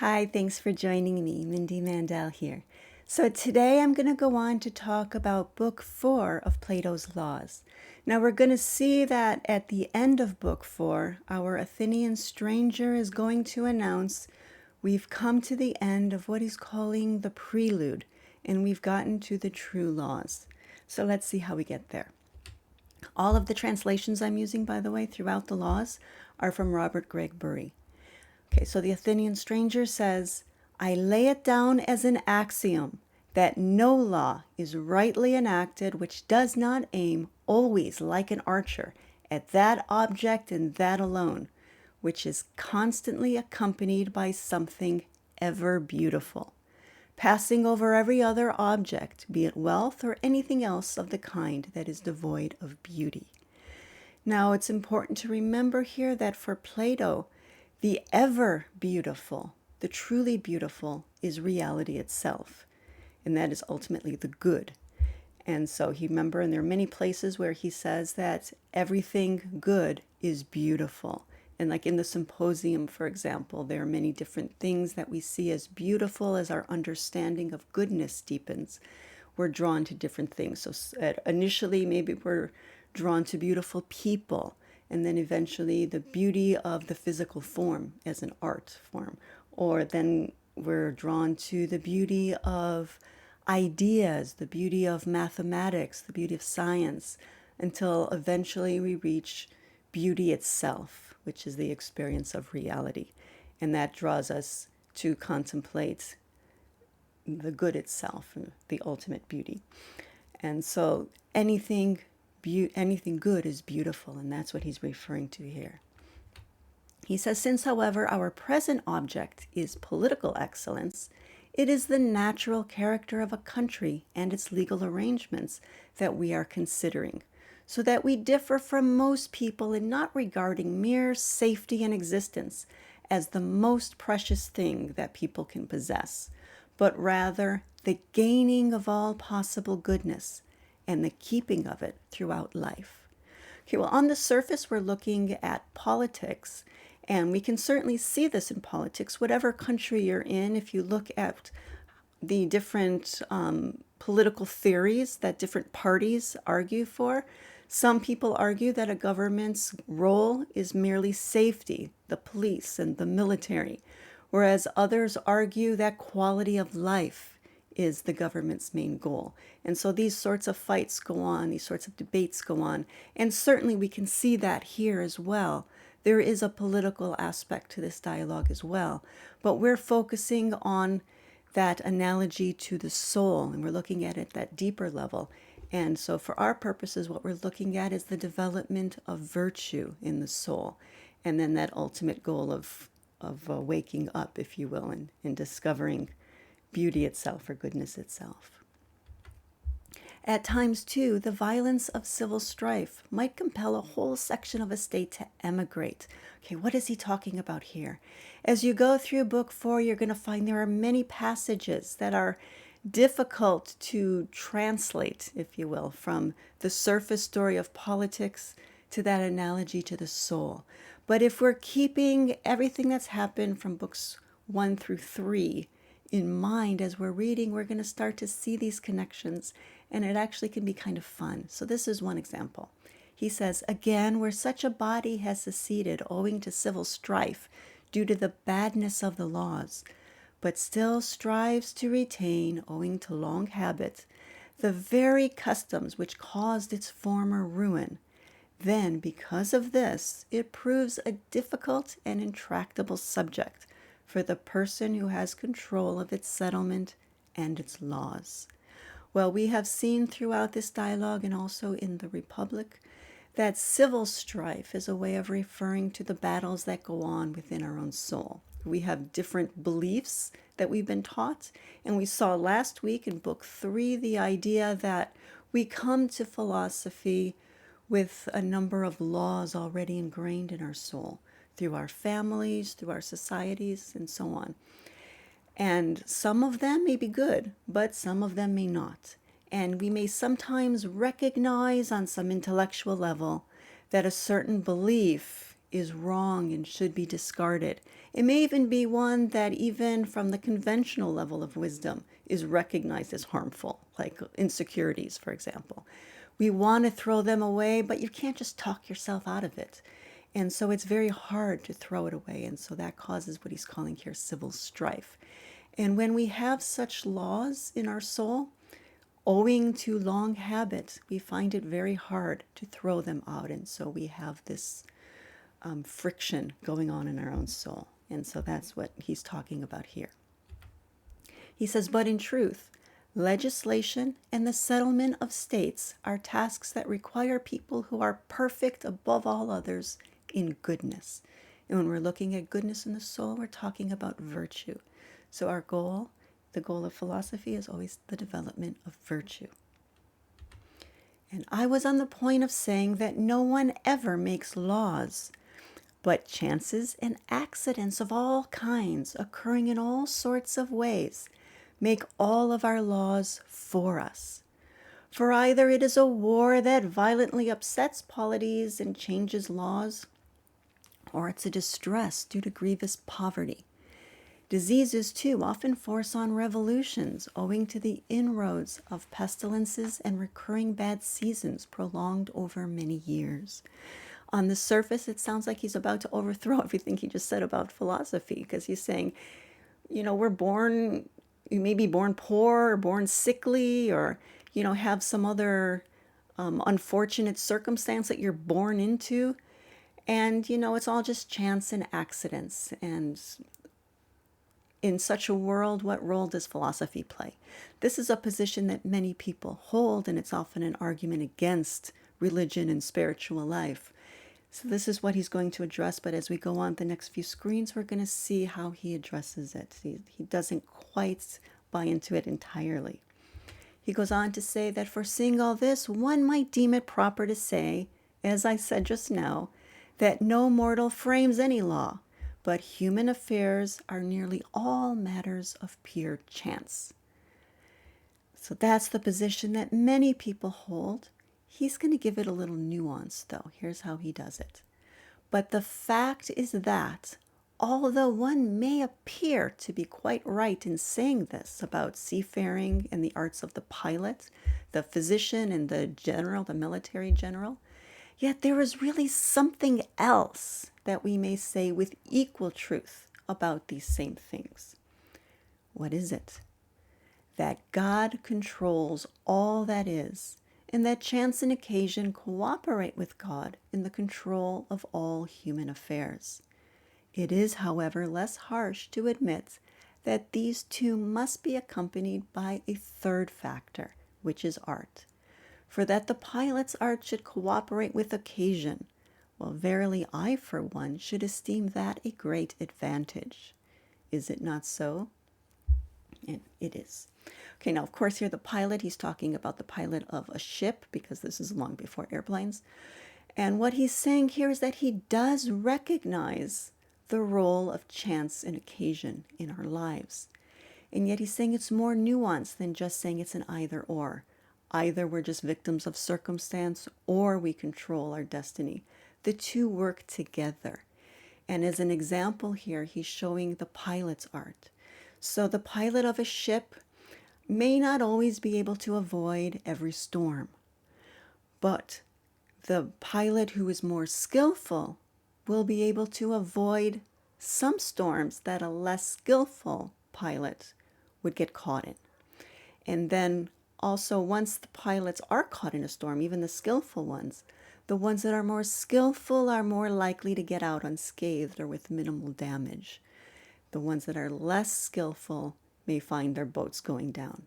Hi, thanks for joining me. Mindy Mandell here. So today I'm going to go on to talk about Book 4 of Plato's Laws. Now we're going to see that at the end of Book 4, our Athenian stranger is going to announce we've come to the end of what he's calling the prelude, and we've gotten to the true laws. So let's see how we get there. All of the translations I'm using, by the way, throughout the laws are from Robert Gregg Bury. Okay, so the Athenian stranger says, I lay it down as an axiom that no law is rightly enacted which does not aim always like an archer at that object and that alone, which is constantly accompanied by something ever beautiful, passing over every other object, be it wealth or anything else of the kind that is devoid of beauty. Now, it's important to remember here that for Plato, the ever beautiful, the truly beautiful, is reality itself, and that is ultimately the good. And so remember, and there are many places where he says that everything good is beautiful. And like in the Symposium, for example, there are many different things that we see as beautiful as our understanding of goodness deepens. We're drawn to different things. So initially, maybe we're drawn to beautiful people, and then eventually the beauty of the physical form as an art form. Or then we're drawn to the beauty of ideas, the beauty of mathematics, the beauty of science, until eventually we reach beauty itself, which is the experience of reality. And that draws us to contemplate the good itself, the ultimate beauty. And so anything good is beautiful, and that's what he's referring to here. He says, since, however, our present object is political excellence, it is the natural character of a country and its legal arrangements that we are considering, so that we differ from most people in not regarding mere safety and existence as the most precious thing that people can possess, but rather the gaining of all possible goodness and the keeping of it throughout life. Okay, well, on the surface, we're looking at politics, and we can certainly see this in politics, whatever country you're in. If you look at the different political theories that different parties argue for, some people argue that a government's role is merely safety, the police and the military, whereas others argue that quality of life is the government's main goal. And so these sorts of fights go on, these sorts of debates go on, and certainly we can see that here as well. There is a political aspect to this dialogue as well, but we're focusing on that analogy to the soul, and we're looking at it at that deeper level. And so for our purposes, what we're looking at is the development of virtue in the soul, and then that ultimate goal of waking up, if you will, and discovering beauty itself or goodness itself. At times, too, the violence of civil strife might compel a whole section of a state to emigrate. Okay, what is he talking about here? As you go through Book 4, you're going to find there are many passages that are difficult to translate, if you will, from the surface story of politics to that analogy to the soul. But if we're keeping everything that's happened from books 1 through 3 in mind as we're reading, we're going to start to see these connections, and it actually can be kind of fun. So this is one example. He says, again, where such a body has seceded owing to civil strife due to the badness of the laws, but still strives to retain, owing to long habit, the very customs which caused its former ruin, then because of this, it proves a difficult and intractable subject for the person who has control of its settlement and its laws. Well, we have seen throughout this dialogue and also in the Republic that civil strife is a way of referring to the battles that go on within our own soul. We have different beliefs that we've been taught, and we saw last week in Book 3 the idea that we come to philosophy with a number of laws already ingrained in our soul, through our families, through our societies, and so on. And some of them may be good, but some of them may not. And we may sometimes recognize on some intellectual level that a certain belief is wrong and should be discarded. It may even be one that even from the conventional level of wisdom is recognized as harmful, like insecurities, for example. We want to throw them away, but you can't just talk yourself out of it. And so it's very hard to throw it away. And so that causes what he's calling here civil strife. And when we have such laws in our soul, owing to long habit, we find it very hard to throw them out. And so we have this friction going on in our own soul. And so that's what he's talking about here. He says, but in truth, legislation and the settlement of states are tasks that require people who are perfect above all others in goodness. And when we're looking at goodness in the soul, we're talking about virtue. So our goal, the goal of philosophy, is always the development of virtue. And I was on the point of saying that no one ever makes laws, but chances and accidents of all kinds, occurring in all sorts of ways, make all of our laws for us. For either it is a war that violently upsets polities and changes laws, or it's a distress due to grievous poverty. Diseases, too, often force on revolutions owing to the inroads of pestilences and recurring bad seasons prolonged over many years. On the surface, it sounds like he's about to overthrow everything he just said about philosophy, because he's saying, we're born, you may be born poor or born sickly or, have some other unfortunate circumstance that you're born into. And, it's all just chance and accidents. And in such a world, what role does philosophy play? This is a position that many people hold, and it's often an argument against religion and spiritual life. So this is what he's going to address, but as we go on the next few screens, we're going to see how he addresses it. He doesn't quite buy into it entirely. He goes on to say that foreseeing all this, one might deem it proper to say, as I said just now, that no mortal frames any law, but human affairs are nearly all matters of pure chance. So that's the position that many people hold. He's going to give it a little nuance, though. Here's how he does it. But the fact is that, although one may appear to be quite right in saying this about seafaring and the arts of the pilot, the physician and the general, the military general, yet there is really something else that we may say with equal truth about these same things. What is it? That God controls all that is, and that chance and occasion cooperate with God in the control of all human affairs. It is, however, less harsh to admit that these two must be accompanied by a third factor, which is art. For that the pilot's art should cooperate with occasion, well, verily I, for one, should esteem that a great advantage. Is it not so? And it is. Okay, now, of course, here the pilot, he's talking about the pilot of a ship, because this is long before airplanes. And what he's saying here is that he does recognize the role of chance and occasion in our lives. And yet he's saying it's more nuanced than just saying it's an either or. Either we're just victims of circumstance or we control our destiny. The two work together. And as an example here, he's showing the pilot's art. So the pilot of a ship may not always be able to avoid every storm, but the pilot who is more skillful will be able to avoid some storms that a less skillful pilot would get caught in. And then also, once the pilots are caught in a storm, even the skillful ones, the ones that are more skillful are more likely to get out unscathed or with minimal damage. The ones that are less skillful may find their boats going down.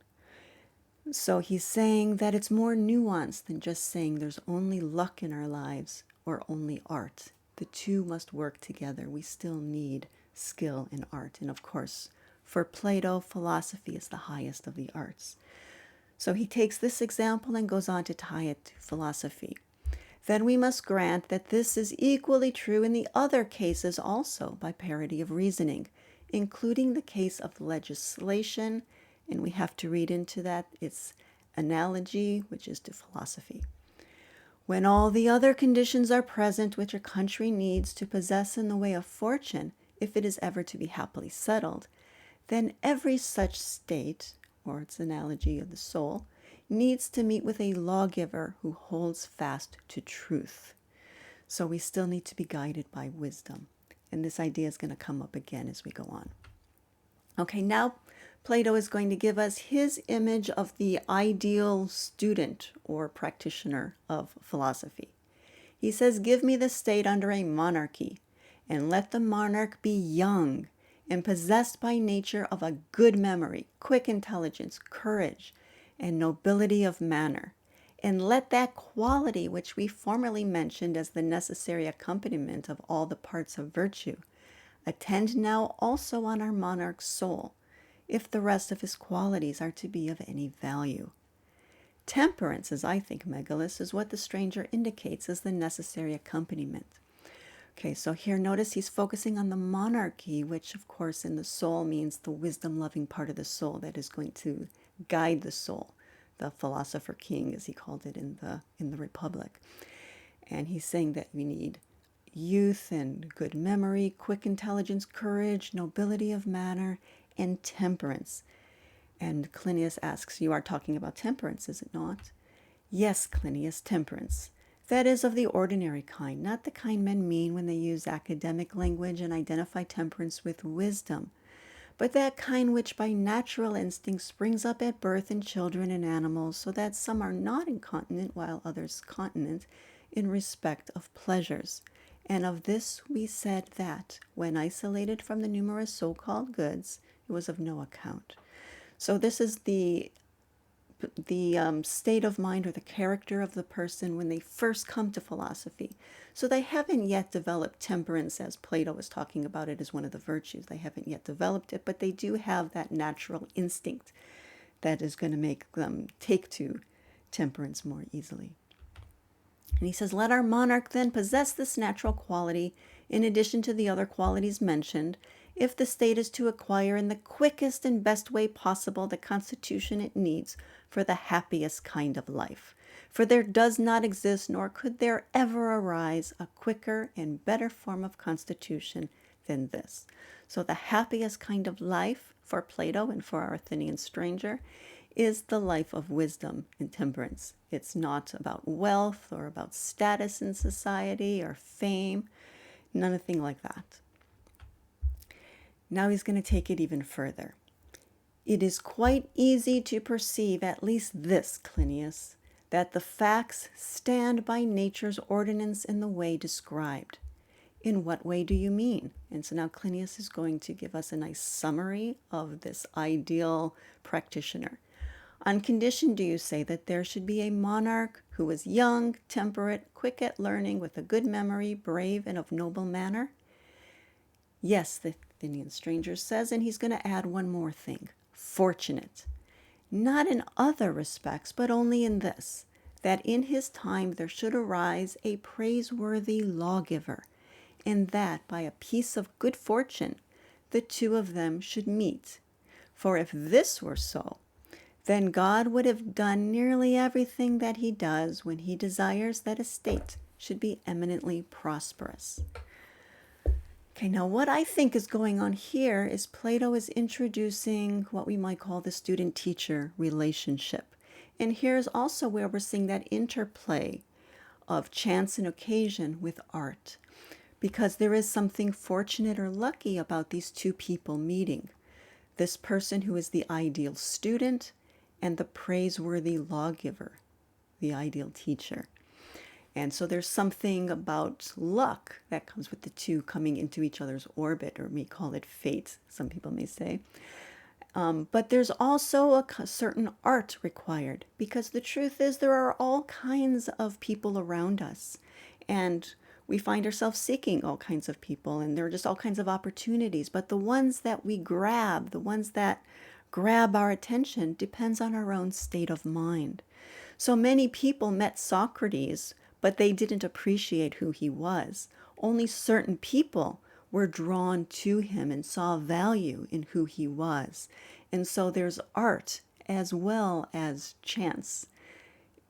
So he's saying that it's more nuanced than just saying there's only luck in our lives or only art. The two must work together. We still need skill in art. And of course, for Plato, philosophy is the highest of the arts. So he takes this example and goes on to tie it to philosophy. Then we must grant that this is equally true in the other cases also by parity of reasoning, including the case of legislation, and we have to read into that its analogy, which is to philosophy. When all the other conditions are present which a country needs to possess in the way of fortune, if it is ever to be happily settled, then every such state, or its analogy of the soul, needs to meet with a lawgiver who holds fast to truth. So we still need to be guided by wisdom. And this idea is going to come up again as we go on. Okay, now Plato is going to give us his image of the ideal student or practitioner of philosophy. He says, "Give me the state under a monarchy, and let the monarch be young and possessed by nature of a good memory, quick intelligence, courage, and nobility of manner. And let that quality which we formerly mentioned as the necessary accompaniment of all the parts of virtue attend now also on our monarch's soul, if the rest of his qualities are to be of any value. Temperance, as I think, Megillus, is what the stranger indicates as the necessary accompaniment." Okay, so here notice he's focusing on the monarchy, which of course in the soul means the wisdom-loving part of the soul that is going to guide the soul, the philosopher king, as he called it in the Republic. And he's saying that we need youth and good memory, quick intelligence, courage, nobility of manner, and temperance. And Clinias asks, "You are talking about temperance, is it not?" "Yes, Clinias, temperance. That is of the ordinary kind, not the kind men mean when they use academic language and identify temperance with wisdom, but that kind which by natural instinct springs up at birth in children and animals, so that some are not incontinent while others continent in respect of pleasures. And of this we said that, when isolated from the numerous so-called goods, it was of no account." So this is the state of mind or the character of the person when they first come to philosophy. So they haven't yet developed temperance, as Plato was talking about it as one of the virtues. They haven't yet developed it, but they do have that natural instinct that is going to make them take to temperance more easily. And he says, "Let our monarch then possess this natural quality in addition to the other qualities mentioned, if the state is to acquire in the quickest and best way possible the constitution it needs for the happiest kind of life. For there does not exist, nor could there ever arise, a quicker and better form of constitution than this." So the happiest kind of life for Plato and for our Athenian stranger is the life of wisdom and temperance. It's not about wealth or about status in society or fame, nothing like that. Now he's going to take it even further. "It is quite easy to perceive at least this, Clinias, that the facts stand by nature's ordinance in the way described." "In what way do you mean?" And so now Clinias is going to give us a nice summary of this ideal practitioner. "On condition, do you say, that there should be a monarch who is young, temperate, quick at learning, with a good memory, brave, and of noble manner?" "Yes," the Athenian stranger says, and he's going to add one more thing: fortunate. Not in other respects, but only in this, that in his time there should arise a praiseworthy lawgiver, and that by a piece of good fortune the two of them should meet. For if this were so, then God would have done nearly everything that he does when he desires that a state should be eminently prosperous. Okay, now what I think is going on here is Plato is introducing what we might call the student-teacher relationship. And here's also where we're seeing that interplay of chance and occasion with art, because there is something fortunate or lucky about these two people meeting. This person who is the ideal student and the praiseworthy lawgiver, the ideal teacher. And so there's something about luck that comes with the two coming into each other's orbit, or we call it fate, some people may say. But there's also a certain art required, because the truth is there are all kinds of people around us, and we find ourselves seeking all kinds of people, and there are just all kinds of opportunities. But the ones that we grab, the ones that grab our attention, depends on our own state of mind. So many people met Socrates, but they didn't appreciate who he was. Only certain people were drawn to him and saw value in who he was. And so there's art as well as chance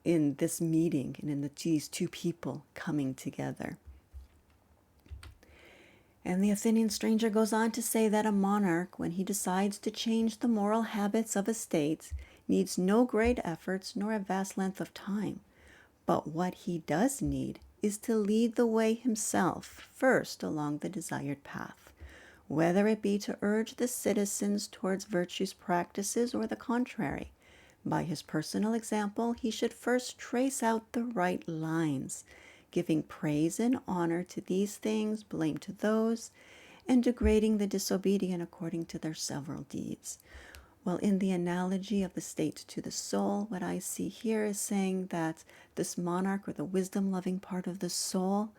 in this meeting and in these two people coming together. And the Athenian stranger goes on to say that a monarch, when he decides to change the moral habits of a state, needs no great efforts nor a vast length of time. But what he does need is to lead the way himself first along the desired path, whether it be to urge the citizens towards virtuous practices or the contrary. By his personal example, he should first trace out the right lines, giving praise and honor to these things, blame to those, and degrading the disobedient according to their several deeds. Well, in the analogy of the state to the soul, what I see here is saying that this monarch, or the wisdom-loving part of the soul,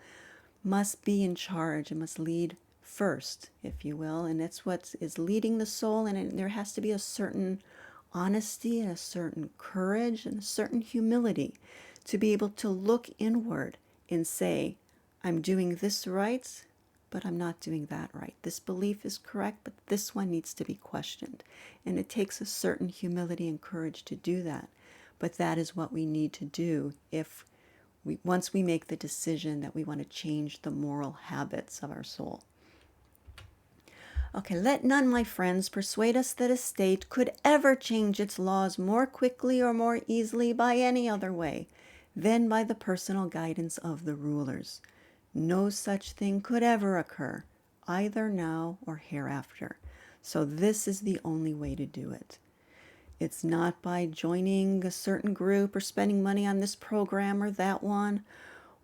must be in charge and must lead first, if you will. And that's what is leading the soul. And there has to be a certain honesty and a certain courage and a certain humility to be able to look inward and say, I'm doing this right, but I'm not doing that right. This belief is correct, but this one needs to be questioned. And it takes a certain humility and courage to do that. But that is what we need to do once we make the decision that we want to change the moral habits of our soul. Okay, let none, my friends, persuade us that a state could ever change its laws more quickly or more easily by any other way than by the personal guidance of the rulers. No such thing could ever occur, either now or hereafter. So this is the only way to do it. It's not by joining a certain group or spending money on this program or that one,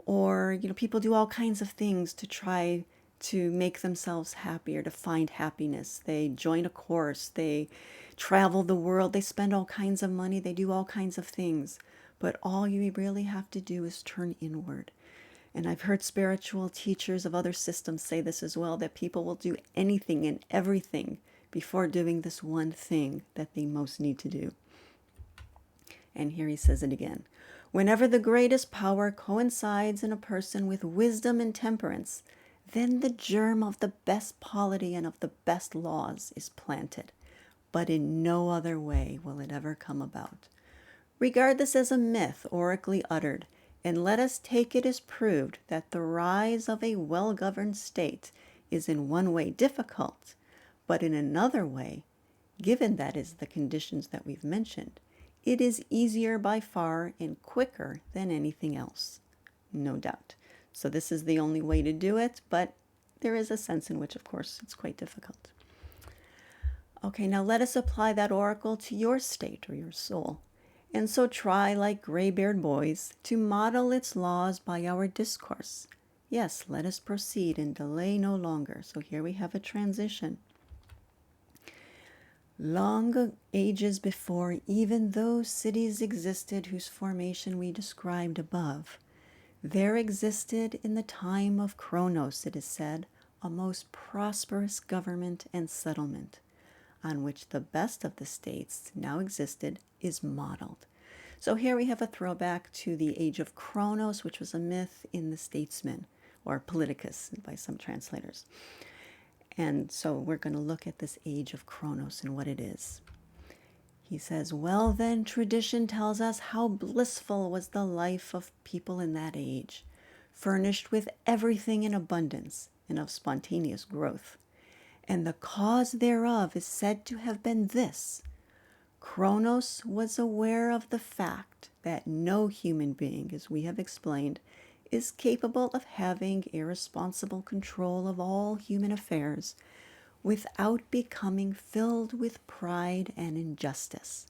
or, people do all kinds of things to try to make themselves happy or to find happiness. They join a course, they travel the world, they spend all kinds of money, they do all kinds of things. But all you really have to do is turn inward. And I've heard spiritual teachers of other systems say this as well, that people will do anything and everything before doing this one thing that they most need to do. And here he says it again. Whenever the greatest power coincides in a person with wisdom and temperance, then the germ of the best polity and of the best laws is planted. But in no other way will it ever come about. Regard this as a myth oracally uttered, and let us take it as proved that the rise of a well-governed state is in one way difficult, but in another way, given that is the conditions that we've mentioned, it is easier by far and quicker than anything else, no doubt. So this is the only way to do it, but there is a sense in which, of course, it's quite difficult. Okay, now let us apply that oracle to your state or your soul. And so try, like gray-bearded boys, to model its laws by our discourse. Yes, let us proceed and delay no longer. So here we have a transition. Long ages before even those cities existed whose formation we described above, there existed in the time of Kronos, it is said, a most prosperous government and settlement, on which the best of the states now existed is modeled. So here we have a throwback to the Age of Kronos, which was a myth in the Statesman, or Politicus by some translators. And so we're going to look at this Age of Kronos and what it is. He says, well then, tradition tells us how blissful was the life of people in that age, furnished with everything in abundance and of spontaneous growth. And the cause thereof is said to have been this: Kronos was aware of the fact that no human being, as we have explained, is capable of having irresponsible control of all human affairs without becoming filled with pride and injustice.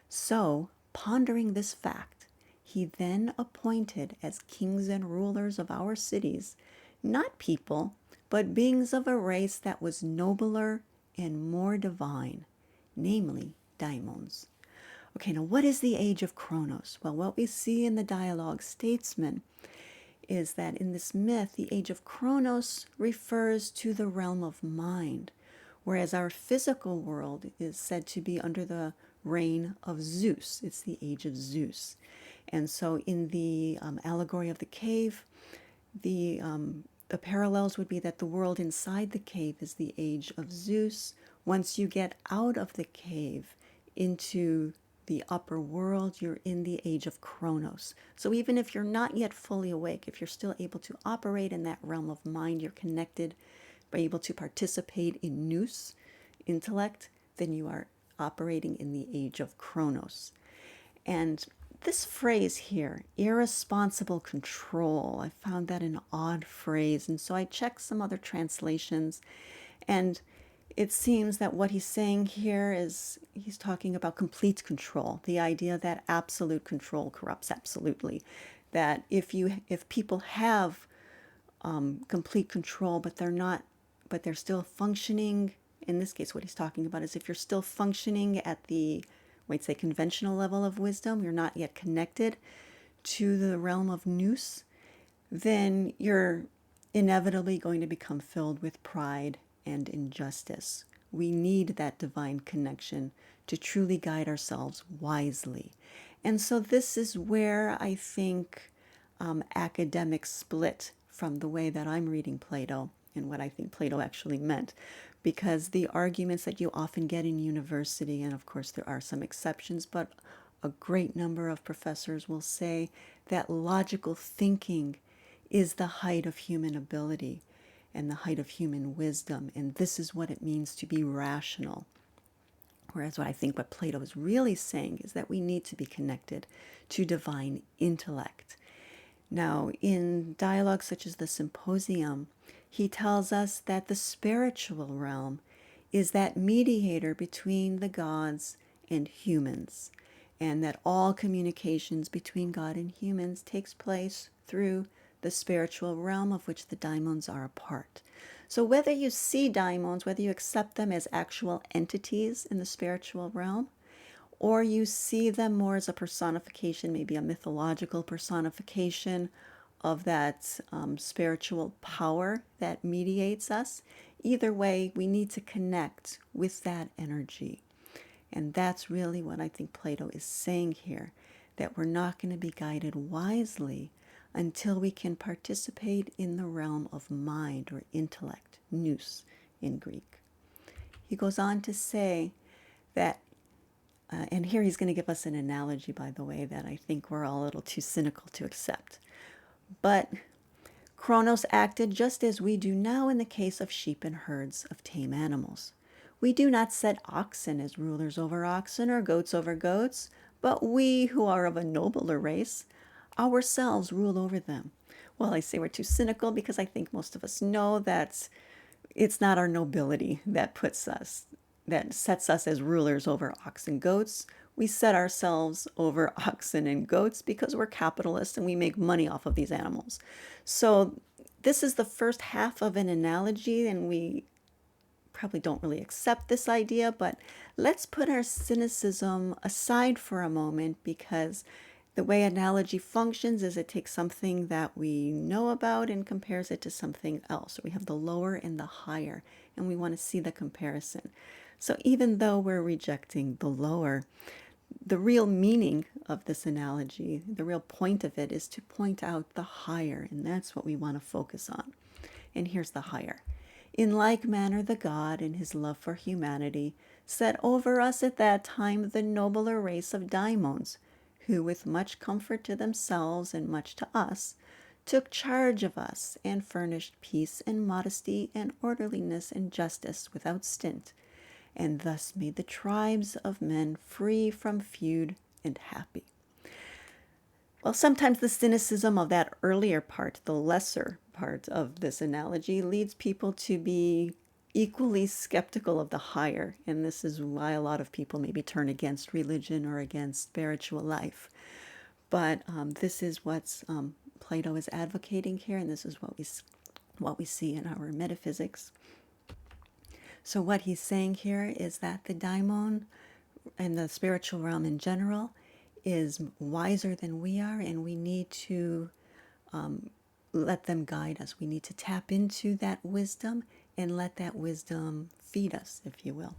So, pondering this fact, he then appointed as kings and rulers of our cities, not people, but beings of a race that was nobler and more divine, namely daimons. Okay, now what is the Age of Kronos? Well, what we see in the dialogue Statesman is that in this myth, the Age of Kronos refers to the realm of mind, whereas our physical world is said to be under the reign of Zeus. It's the Age of Zeus. And so in the allegory of the cave, the parallels would be that the world inside the cave is the Age of Zeus. Once you get out of the cave into the upper world, you're in the Age of Kronos. So even if you're not yet fully awake, if you're still able to operate in that realm of mind, you're connected, by able to participate in nous, intellect, then you are operating in the Age of Kronos. And this phrase here, irresponsible control, I found that an odd phrase. And so I checked some other translations, and it seems that what he's saying here is he's talking about complete control, the idea that absolute control corrupts absolutely. That if people have complete control, but they're still functioning. In this case, what he's talking about is if you're still functioning at the, might say, conventional level of wisdom, you're not yet connected to the realm of nous, then you're inevitably going to become filled with pride and injustice. We need that divine connection to truly guide ourselves wisely. And so this is where I think academics split from the way that I'm reading Plato and what I think Plato actually meant. Because the arguments that you often get in university, and of course there are some exceptions, but a great number of professors will say that logical thinking is the height of human ability and the height of human wisdom, and this is what it means to be rational. Whereas what I think what Plato is really saying is that we need to be connected to divine intellect. Now, in dialogues such as the Symposium, he tells us that the spiritual realm is that mediator between the gods and humans, and that all communications between God and humans takes place through the spiritual realm of which the daimons are a part. So whether you see daimons, whether you accept them as actual entities in the spiritual realm, or you see them more as a personification, maybe a mythological personification of that spiritual power that mediates us, either way, we need to connect with that energy. And that's really what I think Plato is saying here, that we're not going to be guided wisely until we can participate in the realm of mind or intellect, nous in Greek. He goes on to say that, and here he's going to give us an analogy, by the way, that I think we're all a little too cynical to accept. But Kronos acted just as we do now in the case of sheep and herds of tame animals. We do not set oxen as rulers over oxen or goats over goats, but we who are of a nobler race ourselves rule over them. Well, I say we're too cynical because I think most of us know that it's not our nobility that sets us as rulers over oxen and goats. We set ourselves over oxen and goats because we're capitalists and we make money off of these animals. So this is the first half of an analogy, and we probably don't really accept this idea, but let's put our cynicism aside for a moment, because the way analogy functions is it takes something that we know about and compares it to something else. So we have the lower and the higher, and we want to see the comparison. So even though we're rejecting the lower, the real meaning of this analogy, the real point of it, is to point out the higher, and that's what we want to focus on. And here's the higher. In like manner, the God, in his love for humanity, set over us at that time the nobler race of daimons, who, with much comfort to themselves and much to us, took charge of us and furnished peace and modesty and orderliness and justice without stint, and thus made the tribes of men free from feud and happy. Well, sometimes the cynicism of that earlier part, the lesser part of this analogy, leads people to be equally skeptical of the higher, and this is why a lot of people maybe turn against religion or against spiritual life. But this is what Plato is advocating here, and this is what we see in our metaphysics. So what he's saying here is that the daimon and the spiritual realm in general is wiser than we are, and we need to let them guide us. We need to tap into that wisdom and let that wisdom feed us, if you will.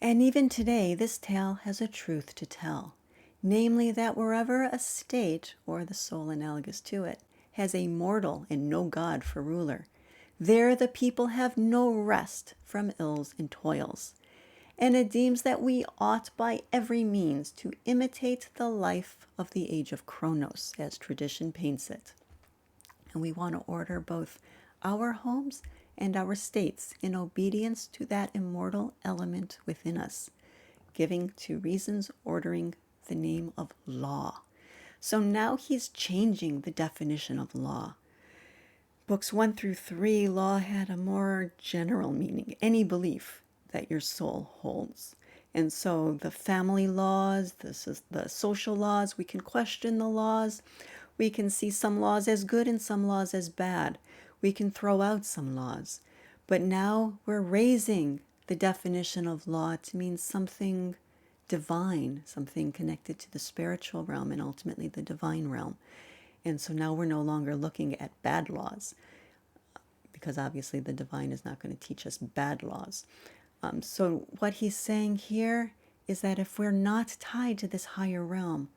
And even today, this tale has a truth to tell, namely that wherever a state, or the soul analogous to it, has a mortal and no God for ruler, there the people have no rest from ills and toils. and it deems that we ought by every means to imitate the life of the Age of Kronos, as tradition paints it. And we want to order both our homes and our states in obedience to that immortal element within us, giving to reasons ordering the name of law. So now he's changing the definition of law. Books 1 through 3, law had a more general meaning, any belief that your soul holds. And so the family laws, the social laws, we can question the laws. We can see some laws as good and some laws as bad. We can throw out some laws. But now we're raising the definition of law to mean something divine, something connected to the spiritual realm and ultimately the divine realm. And so now we're no longer looking at bad laws, because obviously the divine is not going to teach us bad laws. So what he's saying here is that if we're not tied to this higher realm,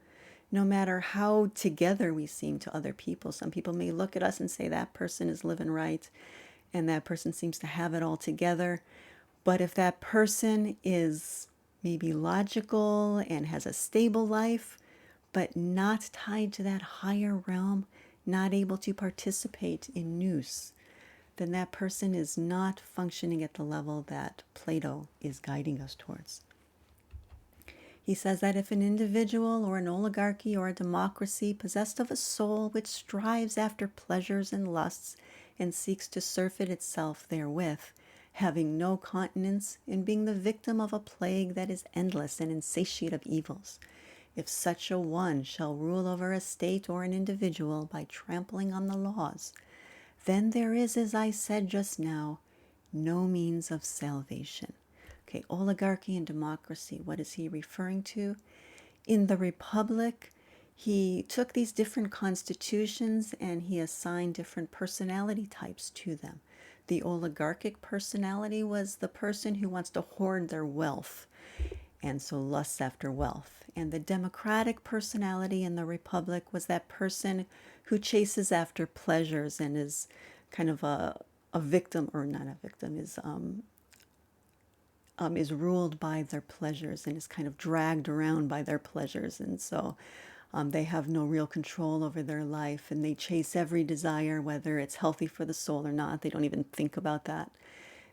no matter how together we seem to other people, some people may look at us and say that person is living right and that person seems to have it all together. But if that person is maybe logical and has a stable life, but not tied to that higher realm, not able to participate in nous, then that person is not functioning at the level that Plato is guiding us towards. He says that if an individual or an oligarchy or a democracy possessed of a soul which strives after pleasures and lusts and seeks to surfeit itself therewith, having no continence and being the victim of a plague that is endless and insatiate of evils, if such a one shall rule over a state or an individual by trampling on the laws, then there is, as I said just now, no means of salvation. Okay, oligarchy and democracy, what is he referring to? In the Republic, he took these different constitutions and he assigned different personality types to them. The oligarchic personality was the person who wants to hoard their wealth, and so lusts after wealth. And the democratic personality in the Republic was that person who chases after pleasures and is kind of a victim, or not a victim, is ruled by their pleasures and is kind of dragged around by their pleasures. And so they have no real control over their life, and they chase every desire, whether it's healthy for the soul or not. They don't even think about that.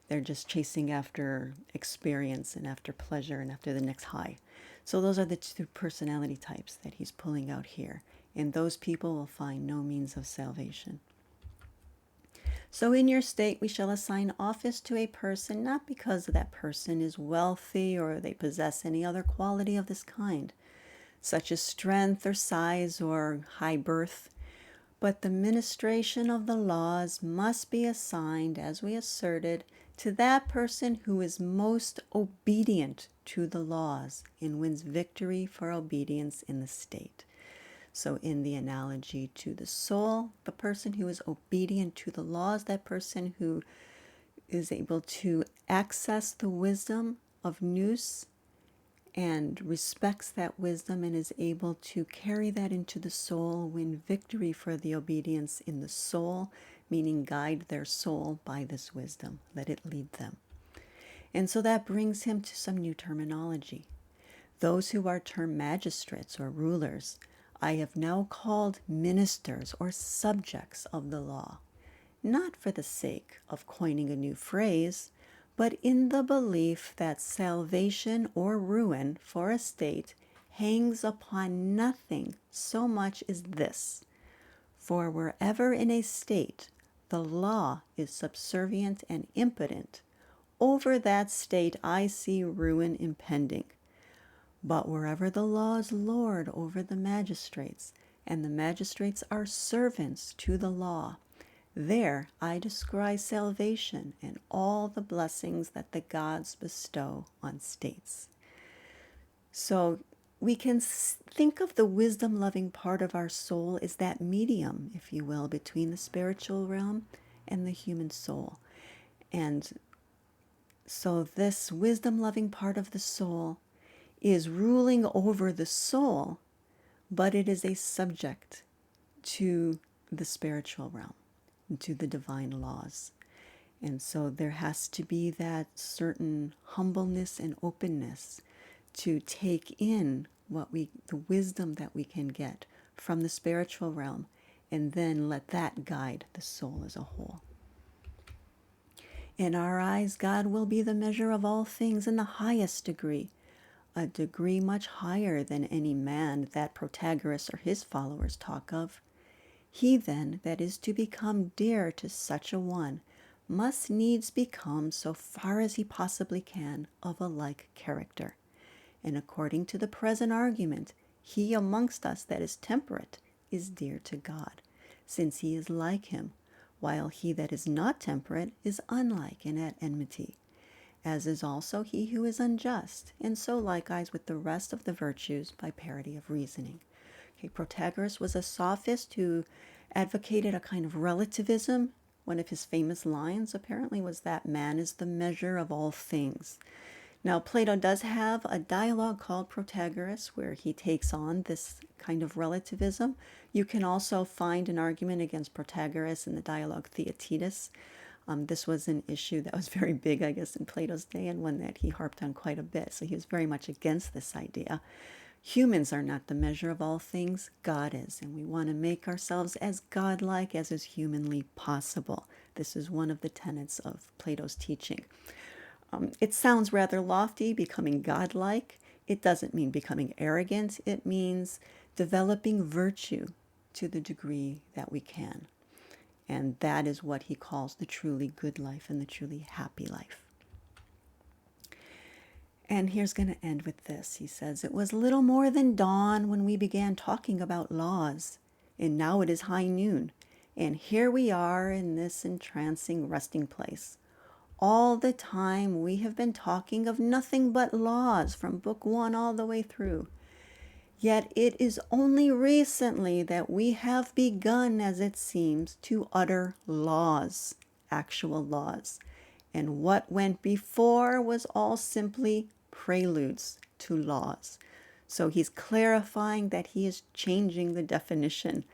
They're just chasing after experience and after pleasure and after the next high. So those are the two personality types that he's pulling out here. And those people will find no means of salvation. So in your state we shall assign office to a person, not because that person is wealthy or they possess any other quality of this kind, such as strength or size or high birth, but the ministration of the laws must be assigned, as we asserted, to that person who is most obedient to the laws and wins victory for obedience in the state. So in the analogy to the soul, the person who is obedient to the laws, that person who is able to access the wisdom of nous and respects that wisdom and is able to carry that into the soul, win victory for the obedience in the soul, meaning guide their soul by this wisdom, let it lead them. And so that brings him to some new terminology. Those who are termed magistrates or rulers, I have now called ministers or subjects of the law, not for the sake of coining a new phrase, but in the belief that salvation or ruin for a state hangs upon nothing so much as this. For wherever in a state the law is subservient and impotent, over that state I see ruin impending. But wherever the law is lord over the magistrates, and the magistrates are servants to the law, there I descry salvation and all the blessings that the gods bestow on states. So we can think of the wisdom-loving part of our soul as that medium, if you will, between the spiritual realm and the human soul. And so this wisdom-loving part of the soul is ruling over the soul, but it is a subject to the spiritual realm, to the divine laws. And so there has to be that certain humbleness and openness to take in the wisdom that we can get from the spiritual realm, and then let that guide the soul as a whole. In our eyes, God will be the measure of all things in the highest degree, a degree much higher than any man that Protagoras or his followers talk of. He then that is to become dear to such a one must needs become, so far as he possibly can, of a like character. And according to the present argument, he amongst us that is temperate is dear to God, since he is like him, while he that is not temperate is unlike and at enmity, as is also he who is unjust, and so likewise with the rest of the virtues by parity of reasoning. Okay, Protagoras was a sophist who advocated a kind of relativism. One of his famous lines apparently was that man is the measure of all things. Now, Plato does have a dialogue called Protagoras where he takes on this kind of relativism. You can also find an argument against Protagoras in the dialogue Theaetetus. This was an issue that was very big, I guess, in Plato's day, and one that he harped on quite a bit. So he was very much against this idea. Humans are not the measure of all things, God is, and we want to make ourselves as godlike as is humanly possible. This is one of the tenets of Plato's teaching. It sounds rather lofty, becoming godlike. It doesn't mean becoming arrogant. It means developing virtue to the degree that we can. And that is what he calls the truly good life and the truly happy life. And here's going to end with this. He says, "It was little more than dawn when we began talking about laws, and now it is high noon, and here we are in this entrancing resting place. All the time we have been talking of nothing but laws from book 1 all the way through. Yet it is only recently that we have begun, as it seems, to utter laws, actual laws. And what went before was all simply preludes to laws." So he's clarifying that he is changing the definition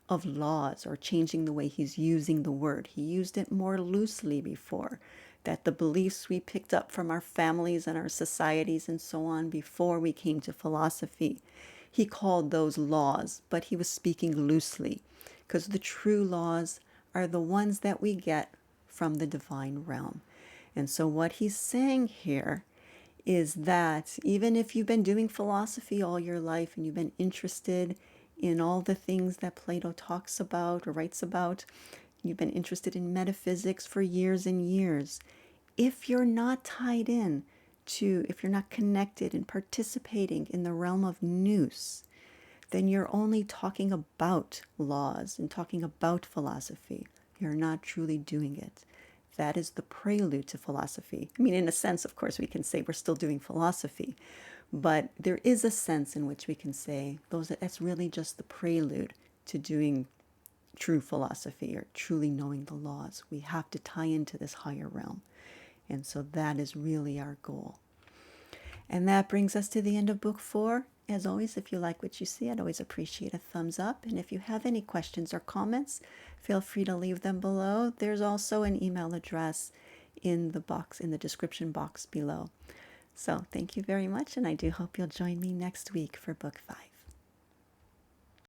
of laws, or changing the way he's using the word. He used it more loosely before, that the beliefs we picked up from our families and our societies and so on before we came to philosophy, he called those laws, but he was speaking loosely, because the true laws are the ones that we get from the divine realm. And so what he's saying here is that even if you've been doing philosophy all your life and you've been interested in all the things that Plato talks about or writes about, you've been interested in metaphysics for years and years, if you're not tied in to, if you're not connected and participating in the realm of nous, then you're only talking about laws and talking about philosophy. You're not truly doing it. That is the prelude to philosophy. I mean, in a sense, of course, we can say we're still doing philosophy, but there is a sense in which we can say that's really just the prelude to doing true philosophy or truly knowing the laws. We have to tie into this higher realm. And so that is really our goal. And that brings us to the end of book 4. As always, if you like what you see, I'd always appreciate a thumbs up. And if you have any questions or comments, feel free to leave them below. There's also an email address in the box, in the description box below. So thank you very much, and I do hope you'll join me next week for book 5.